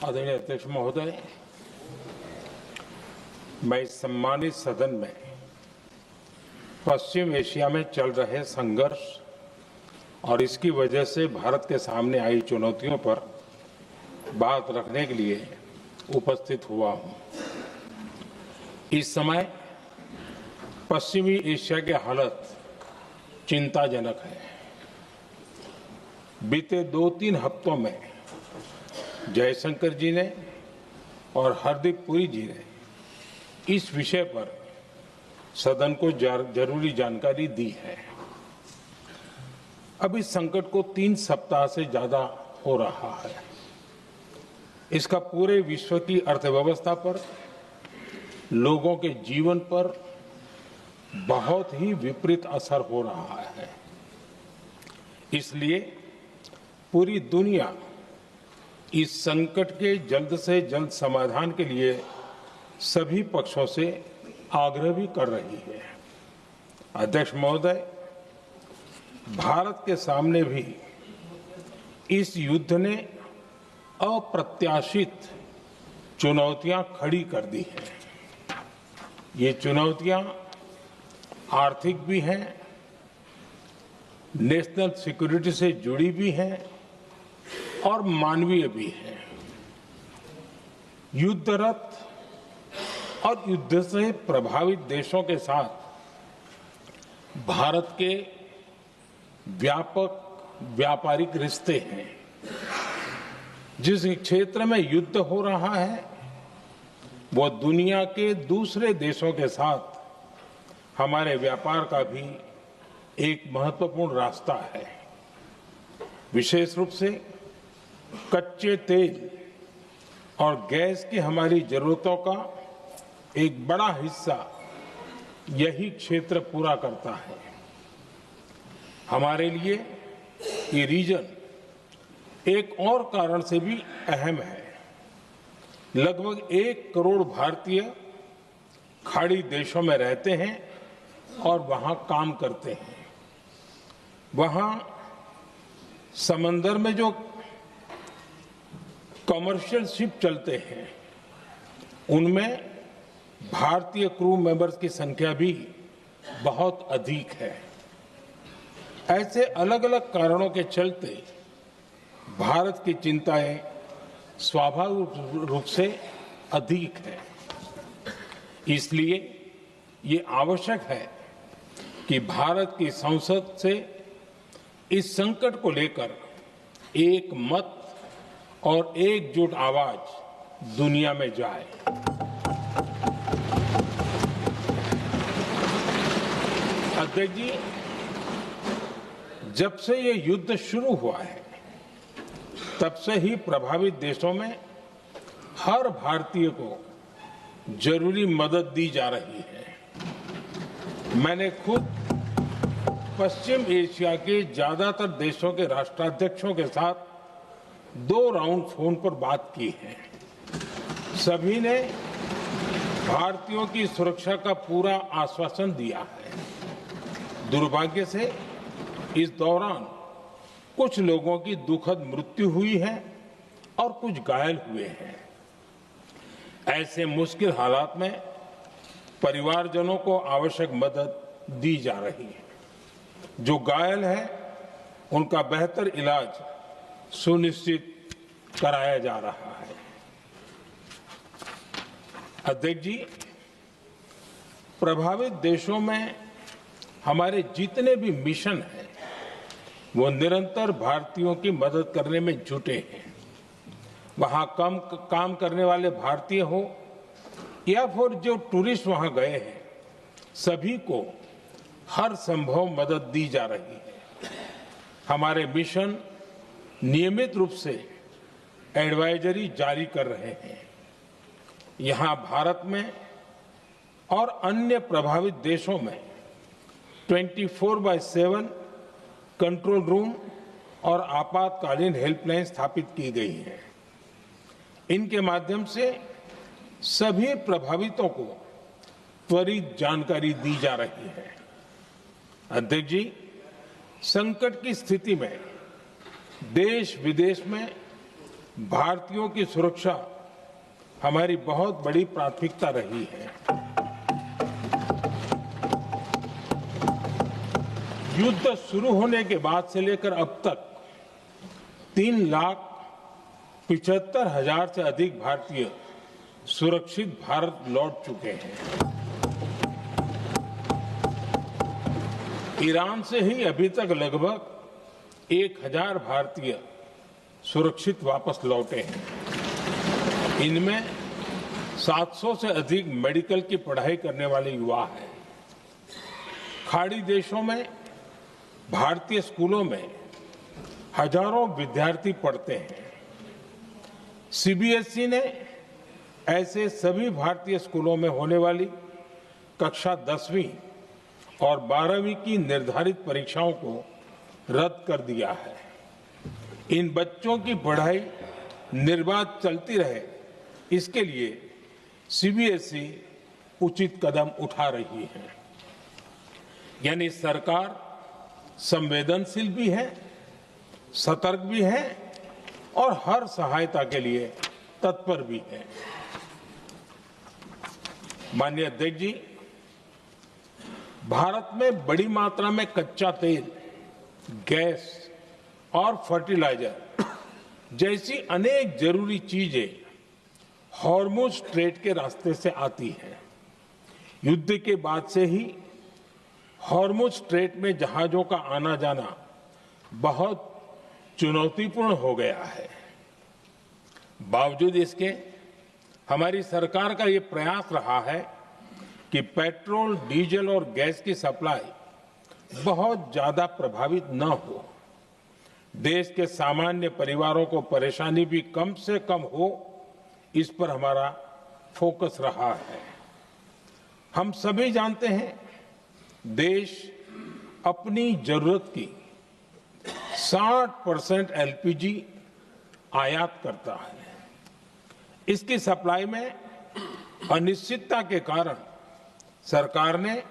आदरणीय अध्यक्ष महोदय, मैं इस सम्मानित सदन में पश्चिम एशिया में चल रहे संघर्ष और इसकी वजह से भारत के सामने आई चुनौतियों पर बात रखने के लिए उपस्थित हुआ हूं। इस समय पश्चिमी एशिया की हालत चिंताजनक है। बीते 2-3 हफ्तों में जयशंकर जी ने और हरदीप पुरी जी ने इस विषय पर सदन को जरूरी जानकारी दी है। अब इस संकट को 3 सप्ताह से ज्यादा हो रहा है। इसका पूरे विश्व की अर्थव्यवस्था पर, लोगों के जीवन पर बहुत ही विपरीत असर हो रहा है। इसलिए पूरी दुनिया इस संकट के जल्द से जल्द समाधान के लिए सभी पक्षों से आग्रह भी कर रही है। अध्यक्ष महोदय, भारत के सामने भी इस युद्ध ने अप्रत्याशित चुनौतियां खड़ी कर दी हैं। ये चुनौतियां आर्थिक भी हैं, नेशनल सिक्योरिटी से जुड़ी भी हैं और मानवीय भी है। युद्धरत और युद्ध से प्रभावित देशों के साथ भारत के व्यापक व्यापारिक रिश्ते हैं। जिस क्षेत्र में युद्ध हो रहा है वो दुनिया के दूसरे देशों के साथ हमारे व्यापार का भी एक महत्वपूर्ण रास्ता है। विशेष रूप से कच्चे तेल और गैस की हमारी जरूरतों का एक बड़ा हिस्सा यही क्षेत्र पूरा करता है। हमारे लिए ये रीजन एक और कारण से भी अहम है। लगभग 1 करोड़ भारतीय खाड़ी देशों में रहते हैं और वहां काम करते हैं। वहां समंदर में जो कमर्शियल शिप चलते हैं उनमें भारतीय क्रू मेंबर्स की संख्या भी बहुत अधिक है। ऐसे अलग अलग कारणों के चलते भारत की चिंताएं स्वाभाविक रूप से अधिक है। इसलिए ये आवश्यक है कि भारत की संसद से इस संकट को लेकर एक मत और एकजुट आवाज दुनिया में जाए। अध्यक्ष जी, जब से ये युद्ध शुरू हुआ है तब से ही प्रभावित देशों में हर भारतीय को जरूरी मदद दी जा रही है। मैंने खुद पश्चिम एशिया के ज्यादातर देशों के राष्ट्राध्यक्षों के साथ 2 राउंड फोन पर बात की है। सभी ने भारतीयों की सुरक्षा का पूरा आश्वासन दिया है। दुर्भाग्य से इस दौरान कुछ लोगों की दुखद मृत्यु हुई है और कुछ घायल हुए हैं। ऐसे मुश्किल हालात में परिवारजनों को आवश्यक मदद दी जा रही है। जो घायल है उनका बेहतर इलाज सुनिश्चित कराया जा रहा है। अध्यक्ष जी, प्रभावित देशों में हमारे जितने भी मिशन हैं वो निरंतर भारतीयों की मदद करने में जुटे हैं। वहां काम करने वाले भारतीय हो या फिर जो टूरिस्ट वहां गए हैं, सभी को हर संभव मदद दी जा रही है। हमारे मिशन नियमित रूप से एडवाइजरी जारी कर रहे हैं। यहां भारत में और अन्य प्रभावित देशों में 24/7 कंट्रोल रूम और आपातकालीन हेल्पलाइन स्थापित की गई है। इनके माध्यम से सभी प्रभावितों को त्वरित जानकारी दी जा रही है। अध्यक्ष जी, संकट की स्थिति में देश विदेश में भारतीयों की सुरक्षा हमारी बहुत बड़ी प्राथमिकता रही है। युद्ध शुरू होने के बाद से लेकर अब तक 3,75,000 से अधिक भारतीय सुरक्षित भारत लौट चुके हैं। ईरान से ही अभी तक लगभग 1,000 भारतीय सुरक्षित वापस लौटे हैं। इनमें 700 से अधिक मेडिकल की पढ़ाई करने वाले युवा हैं। खाड़ी देशों में भारतीय स्कूलों में हजारों विद्यार्थी पढ़ते हैं। सीबीएसई ने ऐसे सभी भारतीय स्कूलों में होने वाली कक्षा 10वीं और 12वीं की निर्धारित परीक्षाओं को रद्द कर दिया है। इन बच्चों की पढ़ाई निर्बाध चलती रहे, इसके लिए सीबीएसई उचित कदम उठा रही है। यानी सरकार संवेदनशील भी है, सतर्क भी है और हर सहायता के लिए तत्पर भी है। माननीय अध्यक्ष जी, भारत में बड़ी मात्रा में कच्चा तेल, गैस और फर्टिलाइजर जैसी अनेक जरूरी चीजें हॉर्मुज स्ट्रेट के रास्ते से आती हैं। युद्ध के बाद से ही हॉर्मुज स्ट्रेट में जहाजों का आना जाना बहुत चुनौतीपूर्ण हो गया है। बावजूद इसके हमारी सरकार का ये प्रयास रहा है कि पेट्रोल, डीजल और गैस की सप्लाई बहुत ज्यादा प्रभावित न हो। देश के सामान्य परिवारों को परेशानी भी कम से कम हो, इस पर हमारा फोकस रहा है। हम सभी जानते हैं, देश अपनी जरूरत की 60% एलपीजी आयात करता है। इसकी सप्लाई में अनिश्चितता के कारण सरकार ने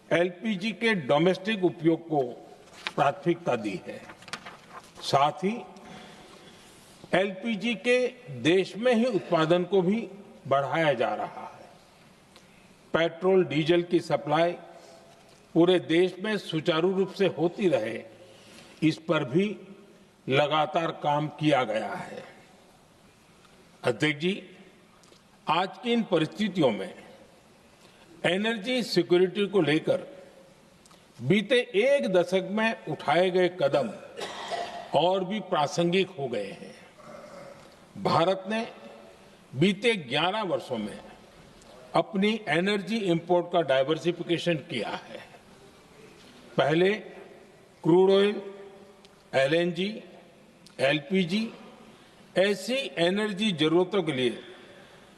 एलपीजी के डोमेस्टिक उपयोग को प्राथमिकता दी है। साथ ही एलपीजी के देश में ही उत्पादन को भी बढ़ाया जा रहा है। पेट्रोल, डीजल की सप्लाई पूरे देश में सुचारू रूप से होती रहे, इस पर भी लगातार काम किया गया है। अध्यक्ष जी, आज की इन परिस्थितियों में एनर्जी सिक्योरिटी को लेकर बीते एक दशक में उठाए गए कदम और भी प्रासंगिक हो गए हैं। भारत ने बीते 11 वर्षों में अपनी एनर्जी इंपोर्ट का डाइवर्सिफिकेशन किया है। पहले क्रूड ऑयल, एलएनजी, एलपीजी ऐसी एनर्जी जरूरतों के लिए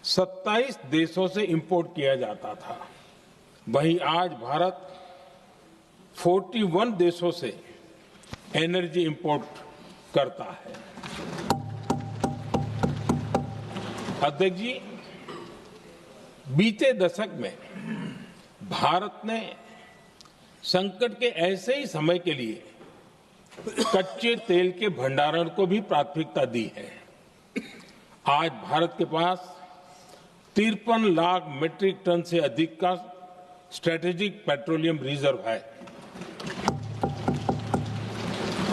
27 देशों से इंपोर्ट किया जाता था। वहीं आज भारत 41 देशों से एनर्जी इंपोर्ट करता है। अध्यक्ष जी, बीते दशक में भारत ने संकट के ऐसे ही समय के लिए कच्चे तेल के भंडारण को भी प्राथमिकता दी है। आज भारत के पास 53 लाख मीट्रिक टन से अधिक का स्ट्रेटेजिक पेट्रोलियम रिजर्व है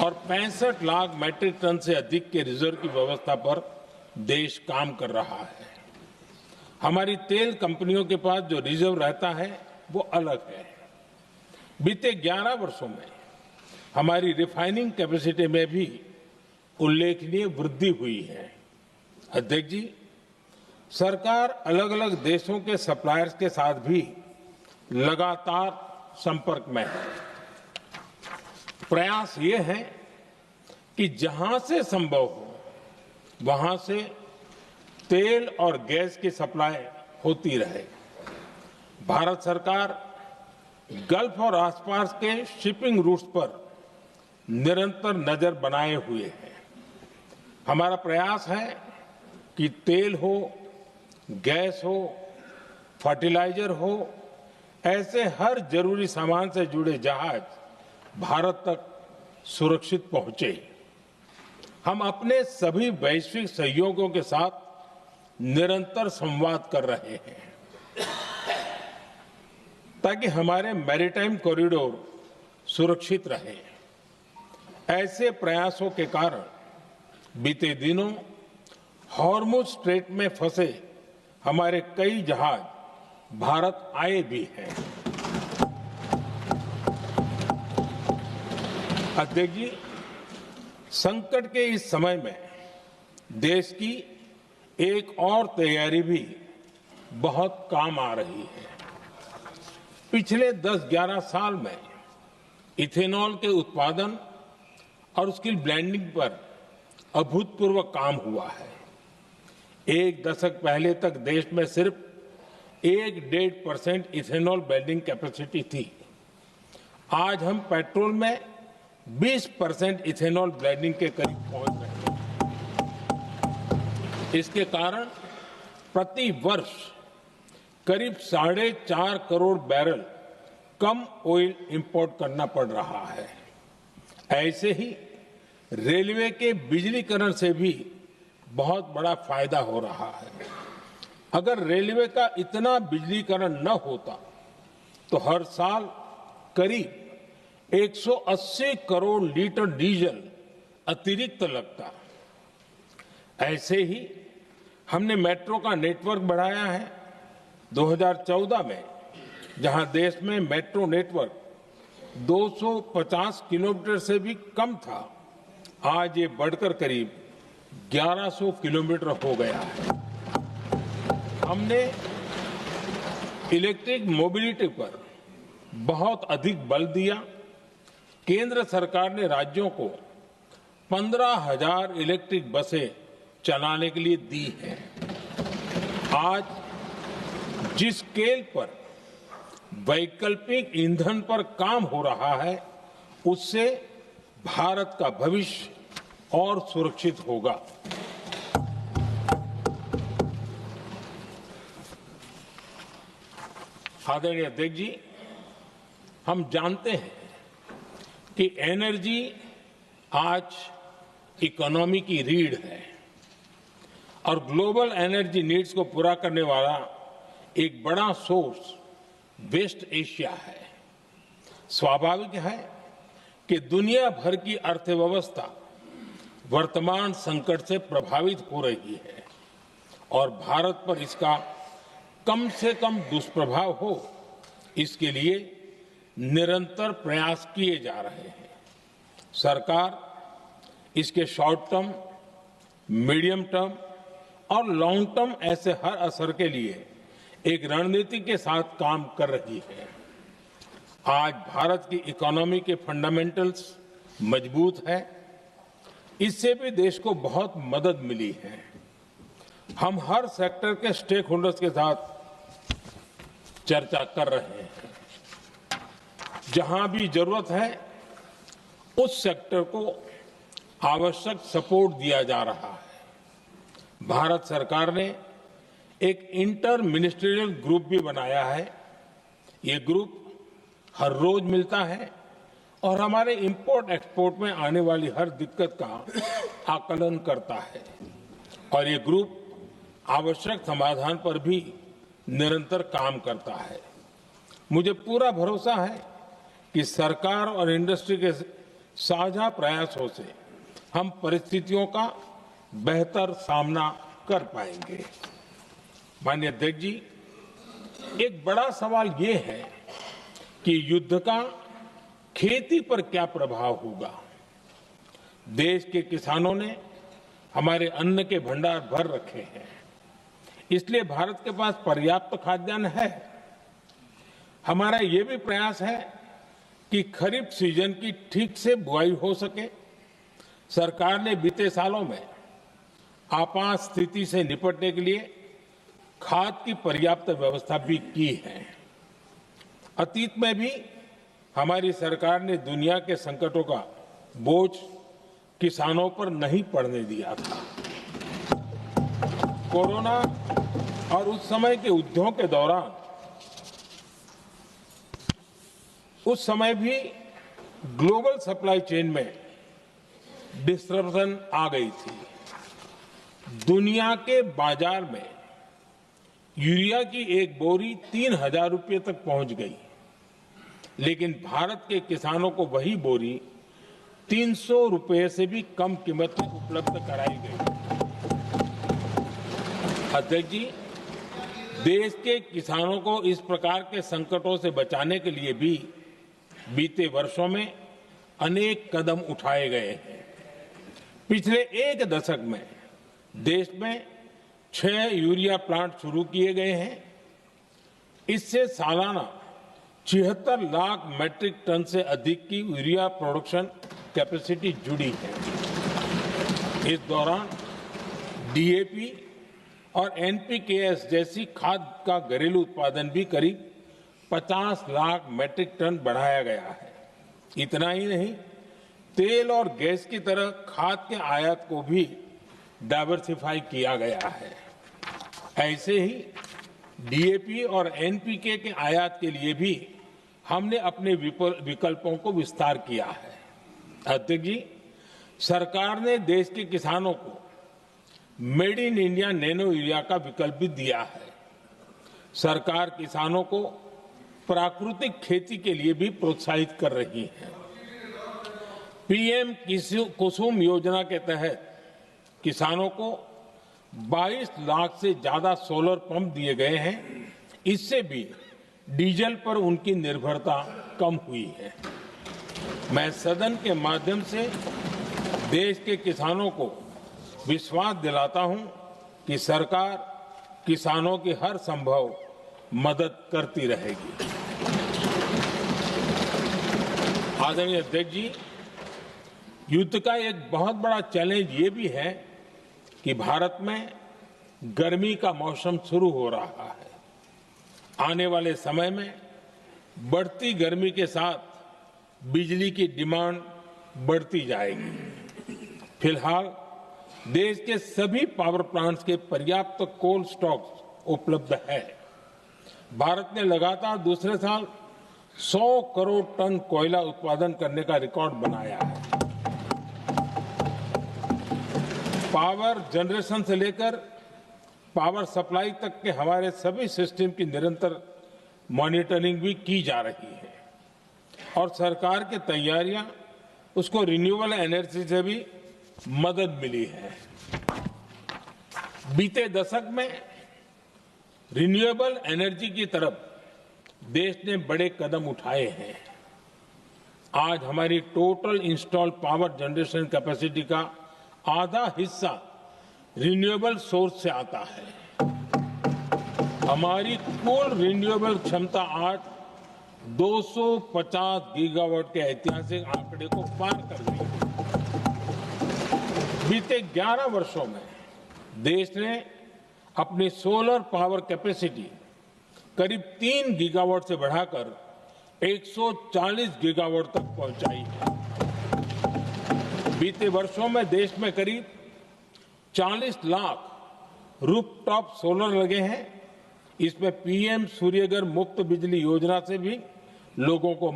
और 65 लाख मीट्रिक टन से अधिक के रिजर्व की व्यवस्था पर देश काम कर रहा है। हमारी तेल कंपनियों के पास जो रिजर्व रहता है वो अलग है। बीते 11 वर्षों में हमारी रिफाइनिंग कैपेसिटी में भी उल्लेखनीय वृद्धि हुई है। अध्यक्ष जी, सरकार अलग अलग देशों के सप्लायर्स के साथ भी लगातार संपर्क में है। प्रयास ये है कि जहां से संभव हो वहां से तेल और गैस की सप्लाई होती रहे। भारत सरकार गल्फ और आसपास के शिपिंग रूट्स पर निरंतर नजर बनाए हुए है। हमारा प्रयास है कि तेल हो, गैस हो, फर्टिलाइजर हो, ऐसे हर जरूरी सामान से जुड़े जहाज भारत तक सुरक्षित पहुंचे। हम अपने सभी वैश्विक सहयोगियों के साथ निरंतर संवाद कर रहे हैं ताकि हमारे मैरीटाइम कॉरिडोर सुरक्षित रहे। ऐसे प्रयासों के कारण बीते दिनों हॉर्मुज स्ट्रेट में फंसे हमारे कई जहाज भारत आए भी हैं। अध्यक्ष जी, संकट के इस समय में देश की एक और तैयारी भी बहुत काम आ रही है। पिछले 10-11 साल में इथेनॉल के उत्पादन और उसकी ब्लेंडिंग पर अभूतपूर्व काम हुआ है। एक दशक पहले तक देश में सिर्फ 1-1.5% इथेनॉल ब्लेंडिंग कैपेसिटी थी। आज हम पेट्रोल में 20% इथेनॉल ब्लेंडिंग के करीब पहुंच रहे हैं। इसके कारण प्रति वर्ष करीब 4.5 करोड़ बैरल कम ऑयल इंपोर्ट करना पड़ रहा है। ऐसे ही रेलवे के बिजलीकरण से भी बहुत बड़ा फायदा हो रहा है। अगर रेलवे का इतना बिजलीकरण न होता तो हर साल करीब 180 करोड़ लीटर डीजल अतिरिक्त लगता। ऐसे ही हमने मेट्रो का नेटवर्क बढ़ाया है। 2014 में जहां देश में मेट्रो नेटवर्क 250 किलोमीटर से भी कम था, आज ये बढ़कर करीब 1100 किलोमीटर हो गया है। हमने इलेक्ट्रिक मोबिलिटी पर बहुत अधिक बल दिया। केंद्र सरकार ने राज्यों को 15,000 इलेक्ट्रिक बसें चलाने के लिए दी है। आज जिस स्केल पर वैकल्पिक ईंधन पर काम हो रहा है, उससे भारत का भविष्य और सुरक्षित होगा। आदरणीय अध्यक्ष जी, हम जानते हैं कि एनर्जी आज इकोनॉमी की रीढ़ है और ग्लोबल एनर्जी नीड्स को पूरा करने वाला एक बड़ा सोर्स वेस्ट एशिया है। स्वाभाविक है कि दुनिया भर की अर्थव्यवस्था वर्तमान संकट से प्रभावित हो रही है और भारत पर इसका कम से कम दुष्प्रभाव हो, इसके लिए निरंतर प्रयास किए जा रहे हैं। सरकार इसके शॉर्ट टर्म, मीडियम टर्म और लॉन्ग टर्म ऐसे हर असर के लिए एक रणनीति के साथ काम कर रही है। आज भारत की इकोनॉमी के फंडामेंटल्स मजबूत है। इससे भी देश को बहुत मदद मिली है। हम हर सेक्टर के स्टेक होल्डर्स के साथ चर्चा कर रहे हैं। जहां भी जरूरत है उस सेक्टर को आवश्यक सपोर्ट दिया जा रहा है। भारत सरकार ने एक इंटर मिनिस्ट्रियल ग्रुप भी बनाया है। ये ग्रुप हर रोज मिलता है और हमारे इंपोर्ट एक्सपोर्ट में आने वाली हर दिक्कत का आकलन करता है और ये ग्रुप आवश्यक समाधान पर भी निरंतर काम करता है। मुझे पूरा भरोसा है कि सरकार और इंडस्ट्री के साझा प्रयासों से हम परिस्थितियों का बेहतर सामना कर पाएंगे। माननीय अध्यक्ष जी, एक बड़ा सवाल ये है कि युद्ध का खेती पर क्या प्रभाव होगा। देश के किसानों ने हमारे अन्न के भंडार भर रखे हैं, इसलिए भारत के पास पर्याप्त खाद्यान्न है। हमारा ये भी प्रयास है कि खरीफ सीजन की ठीक से बुआई हो सके। सरकार ने बीते सालों में आपात स्थिति से निपटने के लिए खाद की पर्याप्त व्यवस्था भी की है। अतीत में भी हमारी सरकार ने दुनिया के संकटों का बोझ किसानों पर नहीं पड़ने दिया था। कोरोना और उस समय के युद्धों के दौरान उस समय भी ग्लोबल सप्लाई चेन में डिस्ट्रप्शन आ गई थी। दुनिया के बाजार में यूरिया की एक बोरी 3,000 रुपये तक पहुंच गई, लेकिन भारत के किसानों को वही बोरी 300 रुपये से भी कम कीमत में उपलब्ध कराई गई। अध्यक्ष जी, देश के किसानों को इस प्रकार के संकटों से बचाने के लिए भी बीते वर्षों में अनेक कदम उठाए गए हैं। पिछले एक दशक में देश में 6 यूरिया प्लांट शुरू किए गए हैं। इससे सालाना 76 लाख मैट्रिक टन से अधिक की यूरिया प्रोडक्शन कैपेसिटी जुड़ी है। इस दौरान डीएपी और एनपीकेएस जैसी खाद का घरेलू उत्पादन भी करीब 50 लाख मैट्रिक टन बढ़ाया गया है। इतना ही नहीं, तेल और गैस की तरह खाद के आयात को भी डाइवर्सिफाई किया गया है। ऐसे ही डीएपी और एनपीके के आयात के लिए भी हमने अपने विकल्पों को विस्तार किया है। अध्यक्ष जी, सरकार ने देश के किसानों को made in India nano urea का विकल्प भी दिया है। सरकार किसानों को प्राकृतिक खेती के लिए भी प्रोत्साहित कर रही है। पीएम कुसुम योजना के तहत किसानों को 22 लाख से ज्यादा सोलर पंप दिए गए हैं। इससे भी डीजल पर उनकी निर्भरता कम हुई है। मैं सदन के माध्यम से देश के किसानों को विश्वास दिलाता हूं कि सरकार किसानों की हर संभव मदद करती रहेगी। आदरणीय अध्यक्ष जी, युद्ध का एक बहुत बड़ा चैलेंज ये भी है कि भारत में गर्मी का मौसम शुरू हो रहा है। आने वाले समय में बढ़ती गर्मी के साथ बिजली की डिमांड बढ़ती जाएगी। फिलहाल देश के सभी पावर प्लांट्स के पर्याप्त कोल स्टॉक्स उपलब्ध है। भारत ने लगातार दूसरे साल 100 करोड़ टन कोयला उत्पादन करने का रिकॉर्ड बनाया है। पावर जनरेशन से लेकर पावर सप्लाई तक के हमारे सभी सिस्टम की निरंतर मॉनिटरिंग भी की जा रही है और सरकार की तैयारियां उसको रिन्यूएबल एनर्जी से भी मदद मिली है। बीते दशक में रिन्यूएबल एनर्जी की तरफ देश ने बड़े कदम उठाए हैं। आज हमारी total install power generation capacity का आधा हिस्सा रिन्यूएबल सोर्स से आता है। हमारी कुल रिन्यूएबल क्षमता आज 250 गीगावाट के ऐतिहासिक आंकड़े को पार कर गई है। बीते 11 वर्षों में देश ने अपनी सोलर पावर कैपेसिटी करीब 3 गीगावाट से बढ़ाकर 140 गीगावाट तक पहुंचाई है। बीते वर्षों में देश में करीब 40 लाख रूफटॉप सोलर लगे हैं। इसमें पीएम सूर्यघर मुफ्त बिजली योजना से भी लोगों को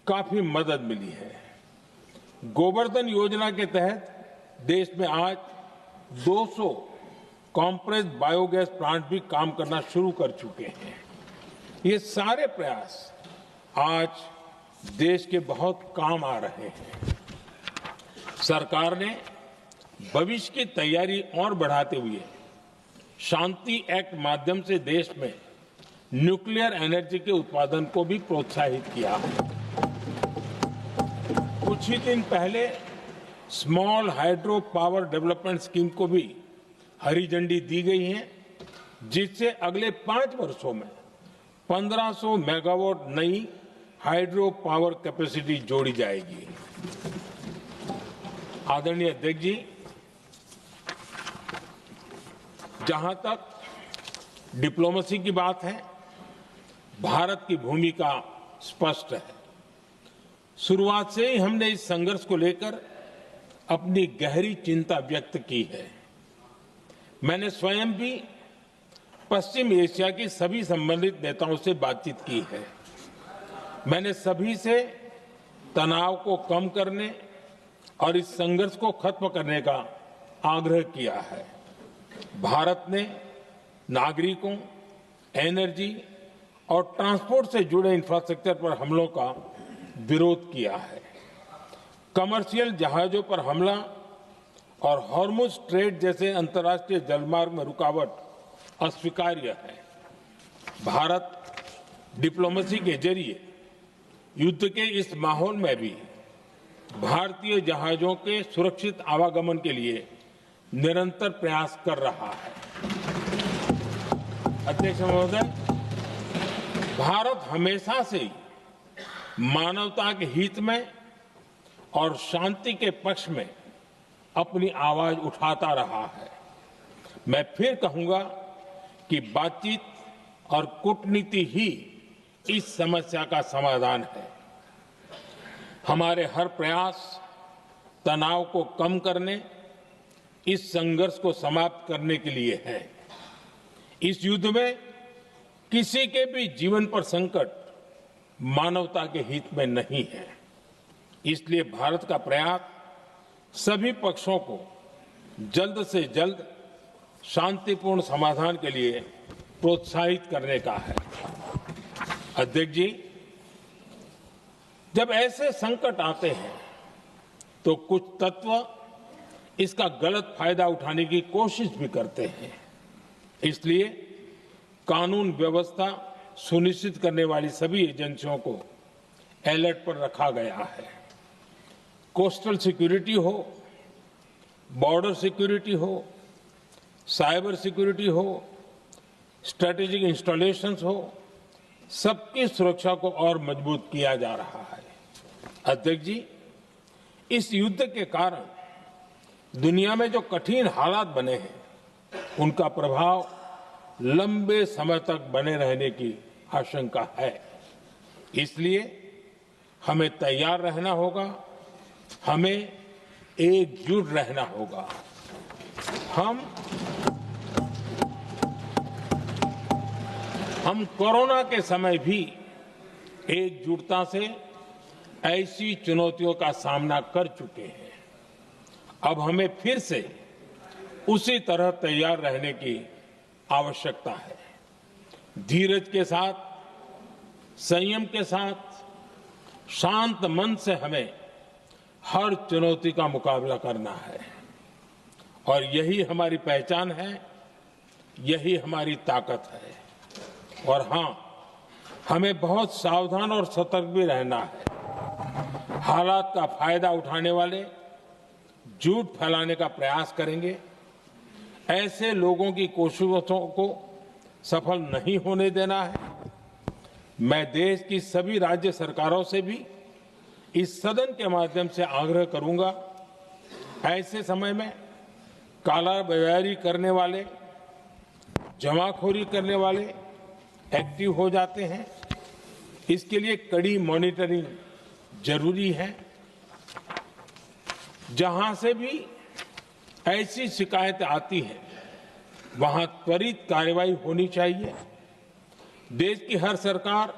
काफी मदद मिली है। गोवर्धन योजना के तहत देश में आज 200 कॉम्प्रेस्ड बायोगैस प्लांट भी काम करना शुरू कर चुके हैं। ये सारे प्रयास आज देश के बहुत काम आ रहे हैं। सरकार ने भविष्य की तैयारी और बढ़ाते हुए शांति एक्ट माध्यम से देश में न्यूक्लियर एनर्जी के उत्पादन को भी प्रोत्साहित किया है। कुछ ही दिन पहले small hydro power development scheme को भी हरी झंडी दी गई है, जिससे अगले 5 वर्षों में 1500 मेगावाट नई हाइड्रो पावर कैपेसिटी जोड़ी जाएगी। आदरणीय अध्यक्ष जी, जहां तक डिप्लोमेसी की बात है, भारत की भूमिका स्पष्ट है। शुरुआत से ही हमने इस संघर्ष को लेकर अपनी गहरी चिंता व्यक्त की है। मैंने स्वयं भी पश्चिम एशिया की सभी संबंधित नेताओं से बातचीत की है। मैंने सभी से तनाव को कम करने और इस संघर्ष को खत्म करने का आग्रह किया है। भारत ने नागरिकों, एनर्जी और ट्रांसपोर्ट से जुड़े इंफ्रास्ट्रक्चर पर हमलों का विरोध किया है। कमर्शियल जहाजों पर हमला और हॉर्मुज स्ट्रेट जैसे अंतर्राष्ट्रीय जलमार्ग में रुकावट अस्वीकार्य है। भारत डिप्लोमेसी के जरिए युद्ध के इस माहौल में भी भारतीय जहाजों के सुरक्षित आवागमन के लिए निरंतर प्रयास कर रहा है। अध्यक्ष महोदय, भारत हमेशा से ही मानवता के हित में और शांति के पक्ष में अपनी आवाज उठाता रहा है। मैं फिर कहूंगा कि बातचीत और कूटनीति ही इस समस्या का समाधान है। हमारे हर प्रयास तनाव को कम करने, इस संघर्ष को समाप्त करने के लिए है। इस युद्ध में किसी के भी जीवन पर संकट मानवता के हित में नहीं है। इसलिए भारत का प्रयास सभी पक्षों को जल्द से जल्द शांतिपूर्ण समाधान के लिए प्रोत्साहित करने का है। अध्यक्ष जी, जब ऐसे संकट आते हैं तो कुछ तत्व इसका गलत फायदा उठाने की कोशिश भी करते हैं। इसलिए कानून व्यवस्था सुनिश्चित करने वाली सभी एजेंसियों को अलर्ट पर रखा गया है। कोस्टल सिक्योरिटी हो, बॉर्डर सिक्योरिटी हो, साइबर सिक्योरिटी हो, स्ट्रेटेजिक इंस्टॉलेशंस हो, सबकी सुरक्षा को और मजबूत किया जा रहा है। अध्यक्ष जी, इस युद्ध के कारण दुनिया में जो कठिन हालात बने हैं, उनका प्रभाव लंबे समय तक बने रहने की आशंका है। इसलिए हमें तैयार रहना होगा, हमें एकजुट रहना होगा। हम कोरोना के समय भी एकजुटता से ऐसी चुनौतियों का सामना कर चुके हैं। अब हमें फिर से उसी तरह तैयार रहने की आवश्यकता है। धीरज के साथ, संयम के साथ, शांत मन से हमें हर चुनौती का मुकाबला करना है और यही हमारी पहचान है, यही हमारी ताकत है। और हां, हमें बहुत सावधान और सतर्क भी रहना है। हालात का फायदा उठाने वाले झूठ फैलाने का प्रयास करेंगे। ऐसे लोगों की कोशिशों को सफल नहीं होने देना है। मैं देश की सभी राज्य सरकारों से भी इस सदन के माध्यम से आग्रह करूंगा, ऐसे समय में कालाबाजारी करने वाले, जमाखोरी करने वाले एक्टिव हो जाते हैं। इसके लिए कड़ी मॉनिटरिंग जरूरी है। जहां से भी ऐसी शिकायतें आती हैं, वहां त्वरित कार्रवाई होनी चाहिए। देश की हर सरकार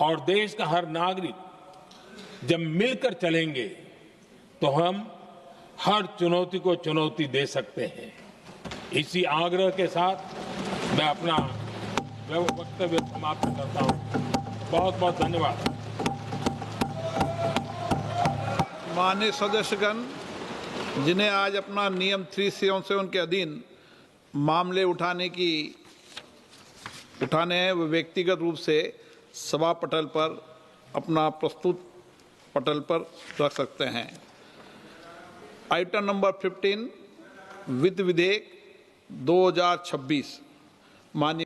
और देश का हर नागरिक जब मिलकर चलेंगे तो हम हर चुनौती को चुनौती दे सकते हैं। इसी आग्रह के साथ मैं अपना वक्तव्य समाप्त करता हूं। बहुत बहुत धन्यवाद। माननीय सदस्यगण, जिन्हें आज अपना नियम 377 के अधीन मामले उठाने हैं, वो व्यक्तिगत रूप से सभा पटल पर अपना प्रस्तुत पटल पर रख सकते हैं। आइटम नंबर 15 वित्त विधेयक 2026। माननीय